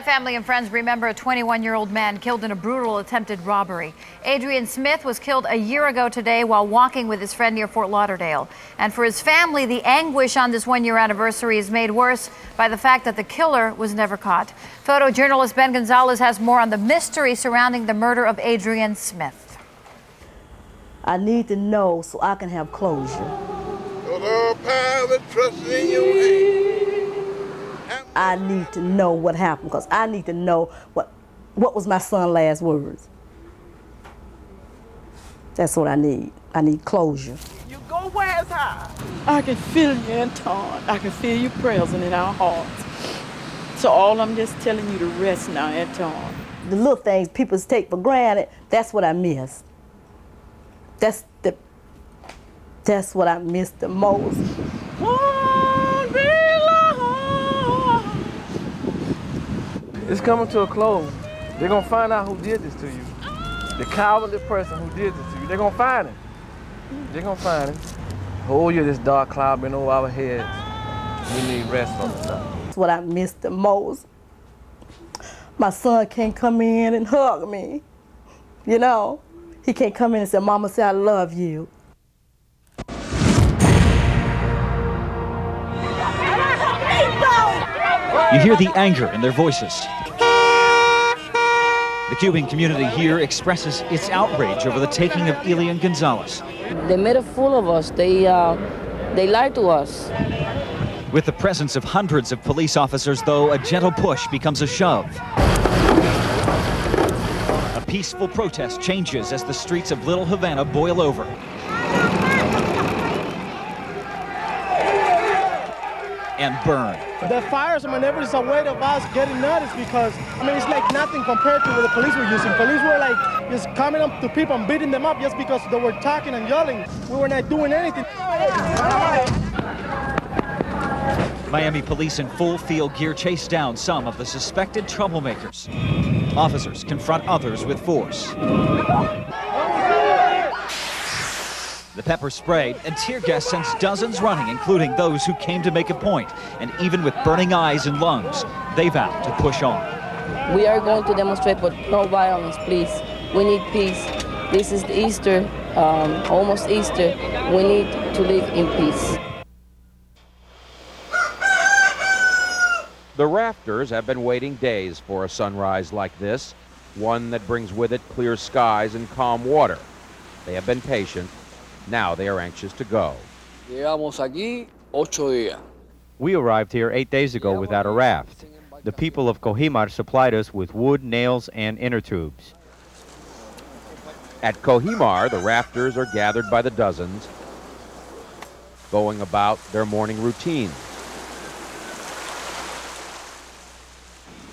Family and friends remember a 21-year-old man killed in a brutal attempted robbery. Adrian Smith was killed a year ago today while walking with his friend near Fort Lauderdale. And for his family, the anguish on this one-year anniversary is made worse by the fact that the killer was never caught. Photojournalist Ben Gonzalez has more on the mystery surrounding the murder of Adrian Smith. I need to know so I can have closure. I need to know what happened because I need to know what was my son's last words. That's what I need. I need closure. You go where it's high. I can feel you, Anton. I can feel you present in our hearts. So all I'm just telling you to rest now, Anton. The little things people take for granted, that's what I miss. That's what I miss the most. It's coming to a close. They're gonna find out who did this to you. The cowardly person who did this to you. They're gonna find him. They're gonna find him. Whole year this dark cloud been over our heads. We need rest from it. That's what I miss the most. My son can't come in and hug me. You know, he can't come in and say, "Mama, say I love you." You hear the anger in their voices. The Cuban community here expresses its outrage over the taking of Elian Gonzalez. They made a fool of us. They lied to us. With the presence of hundreds of police officers, though, a gentle push becomes a shove. A peaceful protest changes as the streets of Little Havana boil over. And burn. The fires, whenever it's a way of us getting noticed because, it's like nothing compared to what the police were using. Police were like just coming up to people and beating them up just because they were talking and yelling. We were not doing anything. Miami police in full field gear chase down some of the suspected troublemakers. Officers confront others with force. The pepper spray and tear gas sends dozens running, including those who came to make a point. And even with burning eyes and lungs, they vow to push on. We are going to demonstrate, but no violence, please. We need peace. This is Easter, almost Easter. We need to live in peace. The rafters have been waiting days for a sunrise like this, one that brings with it clear skies and calm water. They have been patient. Now they are anxious to go. We arrived here 8 days ago without a raft. The people of Cojimar supplied us with wood, nails, and inner tubes. At Cojimar, the rafters are gathered by the dozens, going about their morning routine.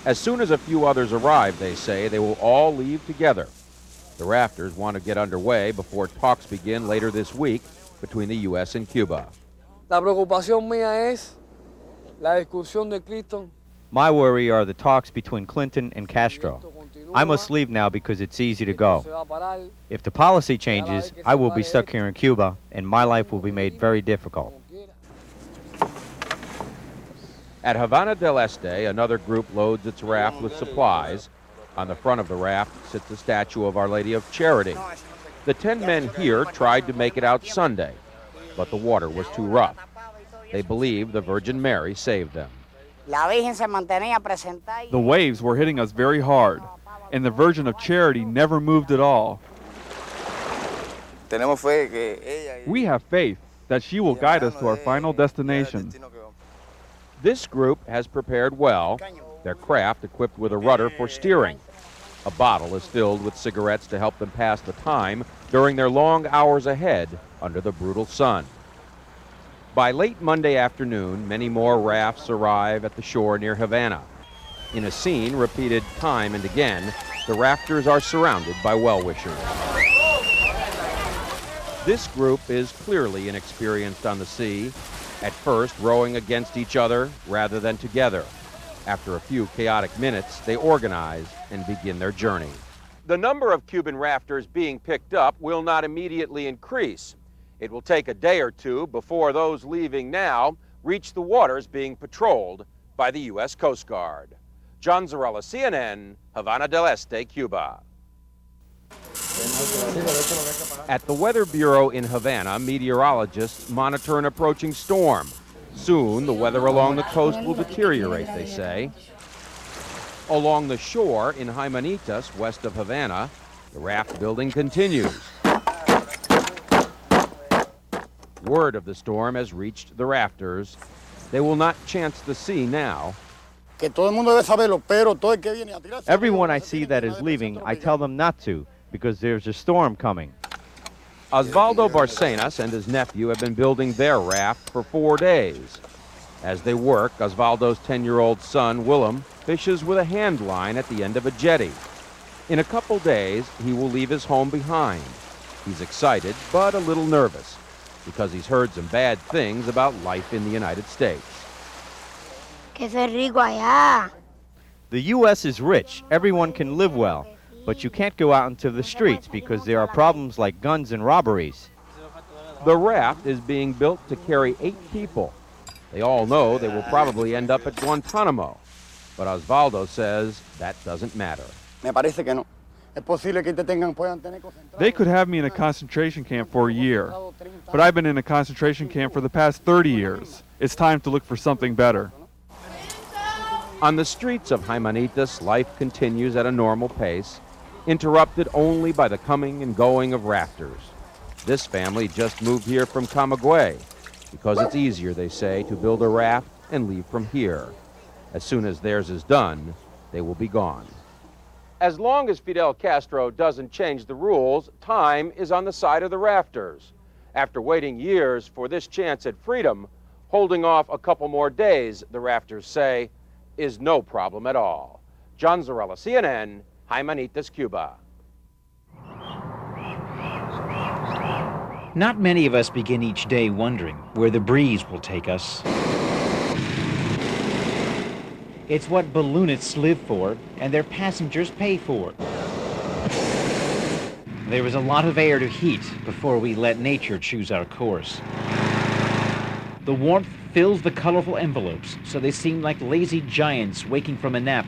As soon as a few others arrive, they say, they will all leave together. The rafters want to get underway before talks begin later this week between the U.S. and Cuba. My worry are the talks between Clinton and Castro. I must leave now because it's easy to go. If the policy changes, I will be stuck here in Cuba, and my life will be made very difficult. At Havana del Este, another group loads its raft with supplies. On the front of the raft sits a statue of Our Lady of Charity. The 10 men here tried to make it out Sunday, but the water was too rough. They believe the Virgin Mary saved them. The waves were hitting us very hard, and the Virgin of Charity never moved at all. We have faith that she will guide us to our final destination. This group has prepared well, their craft equipped with a rudder for steering. A bottle is filled with cigarettes to help them pass the time during their long hours ahead under the brutal sun. By late Monday afternoon, many more rafts arrive at the shore near Havana. In a scene repeated time and again, the rafters are surrounded by well-wishers. This group is clearly inexperienced on the sea, at first rowing against each other rather than together. After a few chaotic minutes, they organize and begin their journey. The number of Cuban rafters being picked up will not immediately increase. It will take a day or two before those leaving now reach the waters being patrolled by the U.S. Coast Guard. John Zarella, CNN, Havana del Este, Cuba. At the Weather Bureau in Havana, meteorologists monitor an approaching storm. Soon, the weather along the coast will deteriorate, they say. Along the shore in Jaimanitas, west of Havana, the raft building continues. Word of the storm has reached the rafters. They will not chance the sea now. Everyone I see that is leaving, I tell them not to, because there's a storm coming. Osvaldo Barcenas and his nephew have been building their raft for 4 days. As they work, Osvaldo's 10-year-old son, Willem, fishes with a hand line at the end of a jetty. In a couple days, he will leave his home behind. He's excited, but a little nervous, because he's heard some bad things about life in the United States. The U.S. is rich. Everyone can live well. But you can't go out into the streets because there are problems like guns and robberies. The raft is being built to carry 8 people. They all know they will probably end up at Guantanamo. But Osvaldo says that doesn't matter. They could have me in a concentration camp for a year, but I've been in a concentration camp for the past 30 years. It's time to look for something better. On the streets of Jaimanitas, life continues at a normal pace, interrupted only by the coming and going of rafters. This family just moved here from Camagüey because it's easier, they say, to build a raft and leave from here. As soon as theirs is done, they will be gone. As long as Fidel Castro doesn't change the rules, time is on the side of the rafters. After waiting years for this chance at freedom, holding off a couple more days, the rafters say, is no problem at all. John Zarella, CNN, Jaimanitas, Cuba. Not many of us begin each day wondering where the breeze will take us. It's what balloonists live for and their passengers pay for. There was a lot of air to heat before we let nature choose our course. The warmth fills the colorful envelopes so they seem like lazy giants waking from a nap,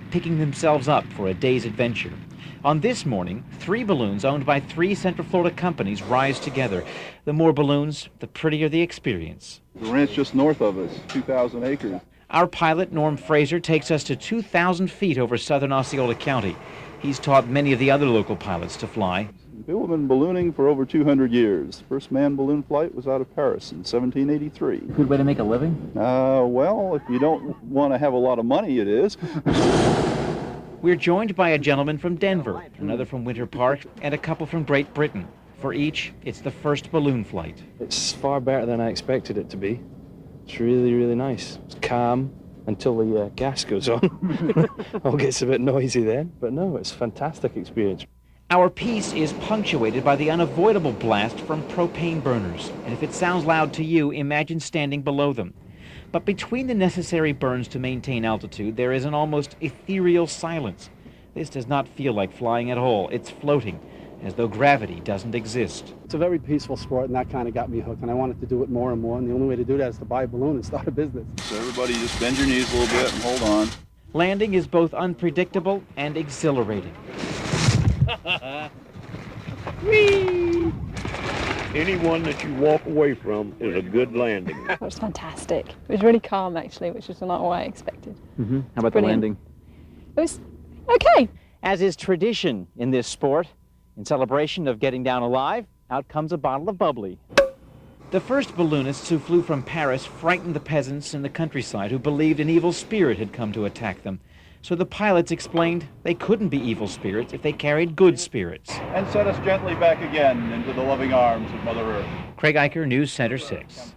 picking themselves up for a day's adventure. On this morning, 3 balloons owned by 3 Central Florida companies rise together. The more balloons, the prettier the experience. The ranch just north of us, 2,000 acres. Our pilot, Norm Fraser, takes us to 2,000 feet over southern Osceola County. He's taught many of the other local pilots to fly. People have been ballooning for over 200 years. First manned balloon flight was out of Paris in 1783. Good way to make a living? Well, if you don't want to have a lot of money, it is. We're joined by a gentleman from Denver, another from Winter Park, and a couple from Great Britain. For each, it's the first balloon flight. It's far better than I expected it to be. It's really, really nice. It's calm until the gas goes on. All gets a bit noisy then, but no, it's a fantastic experience. Our piece is punctuated by the unavoidable blast from propane burners. And if it sounds loud to you, imagine standing below them. But between the necessary burns to maintain altitude, there is an almost ethereal silence. This does not feel like flying at all. It's floating, as though gravity doesn't exist. It's a very peaceful sport, and that kind of got me hooked, and I wanted to do it more and more, and the only way to do that is to buy a balloon and start a business. So everybody just bend your knees a little bit and hold on. Landing is both unpredictable and exhilarating. Whee! Anyone that you walk away from is a good landing. It was fantastic. It was really calm, actually, which was not what I expected. How about the landing? It was okay. As is tradition in this sport, in celebration of getting down alive, out comes a bottle of bubbly. The first balloonists who flew from Paris frightened the peasants in the countryside who believed an evil spirit had come to attack them. So the pilots explained they couldn't be evil spirits if they carried good spirits. And set us gently back again into the loving arms of Mother Earth. Craig Eicher, News Center 6.